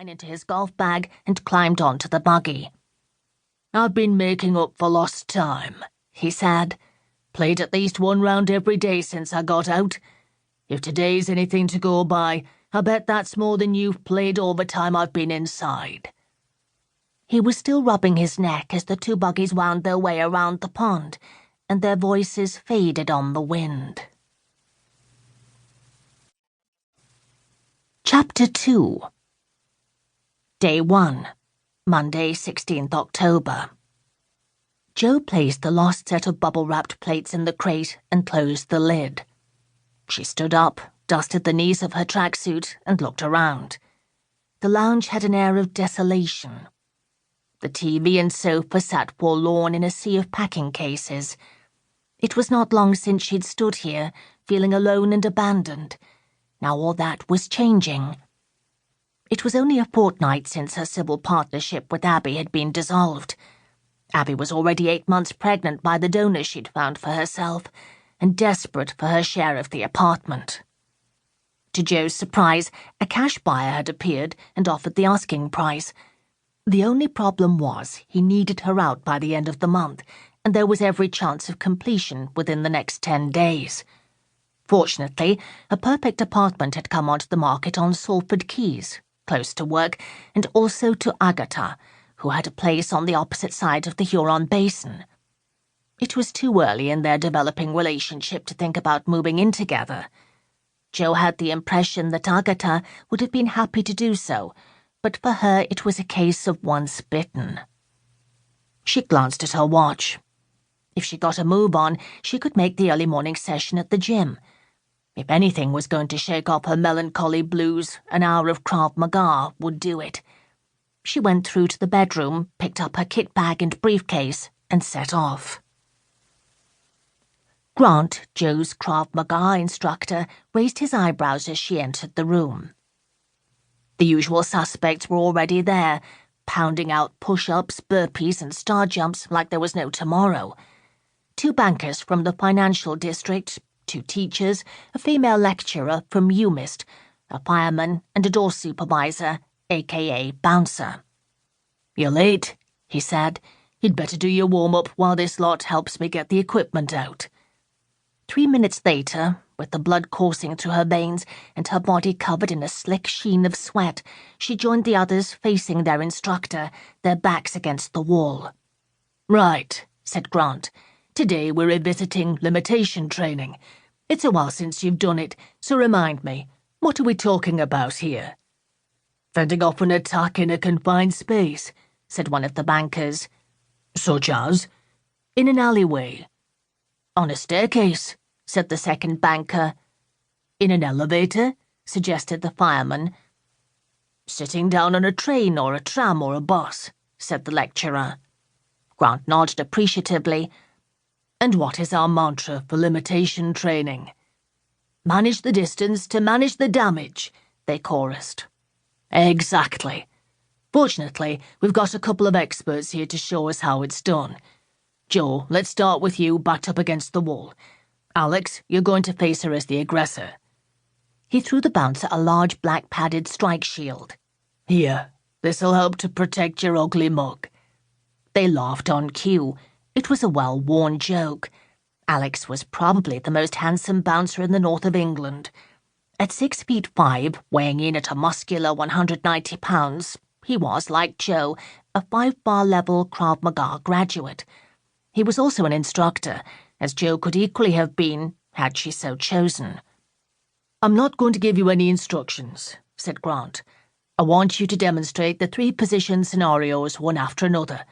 into his golf bag and climbed onto the buggy. "I've been making up for lost time," he said. "Played at least one round every day since I got out. If today's anything to go by, I bet that's more than you've played all the time I've been inside." He was still rubbing his neck as the two buggies wound their way around the pond, and their voices faded on the wind. Chapter 2. Day 1, Monday, 16th October. Jo placed the lost set of bubble-wrapped plates in the crate and closed the lid. She stood up, dusted the knees of her tracksuit, and looked around. The lounge had an air of desolation. The TV and sofa sat forlorn in a sea of packing cases. It was not long since she'd stood here, feeling alone and abandoned. Now all that was changing. It was only a fortnight since her civil partnership with Abby had been dissolved. Abby was already 8 months pregnant by the donor she'd found for herself, and desperate for her share of the apartment. To Jo's surprise, a cash buyer had appeared and offered the asking price. The only problem was he needed her out by the end of the month, and there was every chance of completion within the next 10 days. Fortunately, a perfect apartment had come onto the market on Salford Quays, close to work, and also to Agatha, who had a place on the opposite side of the Huron Basin. It was too early in their developing relationship to think about moving in together. Jo had the impression that Agatha would have been happy to do so, but for her it was a case of once bitten. She glanced at her watch. If she got a move on, she could make the early morning session at the gym. If anything was going to shake off her melancholy blues, an hour of Krav Maga would do it. She went through to the bedroom, picked up her kit bag and briefcase, and set off. Grant, Jo's Krav Maga instructor, raised his eyebrows as she entered the room. The usual suspects were already there, pounding out push-ups, burpees, and star jumps like there was no tomorrow. 2 bankers from the financial district, 2 teachers, a female lecturer from UMIST, a fireman, and a door supervisor, a.k.a. bouncer. "You're late," he said. "You'd better do your warm-up while this lot helps me get the equipment out." 3 minutes later, with the blood coursing through her veins and her body covered in a slick sheen of sweat, she joined the others facing their instructor, their backs against the wall. "Right," said Grant. "Today we're revisiting limitation training. It's a while since you've done it, so remind me, what are we talking about here?" "Fending off an attack in a confined space," said one of the bankers. "Such as?" "In an alleyway." "On a staircase," said the second banker. "In an elevator," suggested the fireman. "Sitting down on a train or a tram or a bus," said the lecturer. Grant nodded appreciatively. "And what is our mantra for limitation training?" "Manage the distance to manage the damage," they chorused. "Exactly. Fortunately, we've got a couple of experts here to show us how it's done. Jo, let's start with you backed up against the wall. Alex, you're going to face her as the aggressor." He threw the bouncer a large black padded strike shield. "Here, this'll help to protect your ugly mug." They laughed on cue. It was a well-worn joke. Alex was probably the most handsome bouncer in the north of England. At 6'5", weighing in at a muscular 190 pounds, he was, like Jo, a 5-bar level Krav Maga graduate. He was also an instructor, as Jo could equally have been, had she so chosen. "I'm not going to give you any instructions," said Grant. "I want you to demonstrate the 3 position scenarios one after another.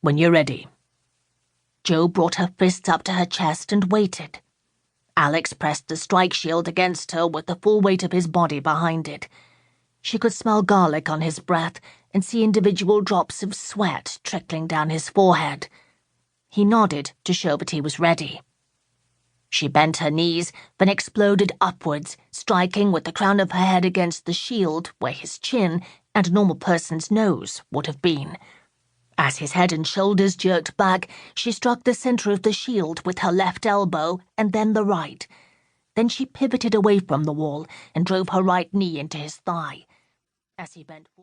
When you're ready." Jo brought her fists up to her chest and waited. Alex pressed the strike shield against her with the full weight of his body behind it. She could smell garlic on his breath and see individual drops of sweat trickling down his forehead. He nodded to show that he was ready. She bent her knees, then exploded upwards, striking with the crown of her head against the shield where his chin and a normal person's nose would have been. As his head and shoulders jerked back, she struck the center of the shield with her left elbow and then the right. Then she pivoted away from the wall and drove her right knee into his thigh. As he bent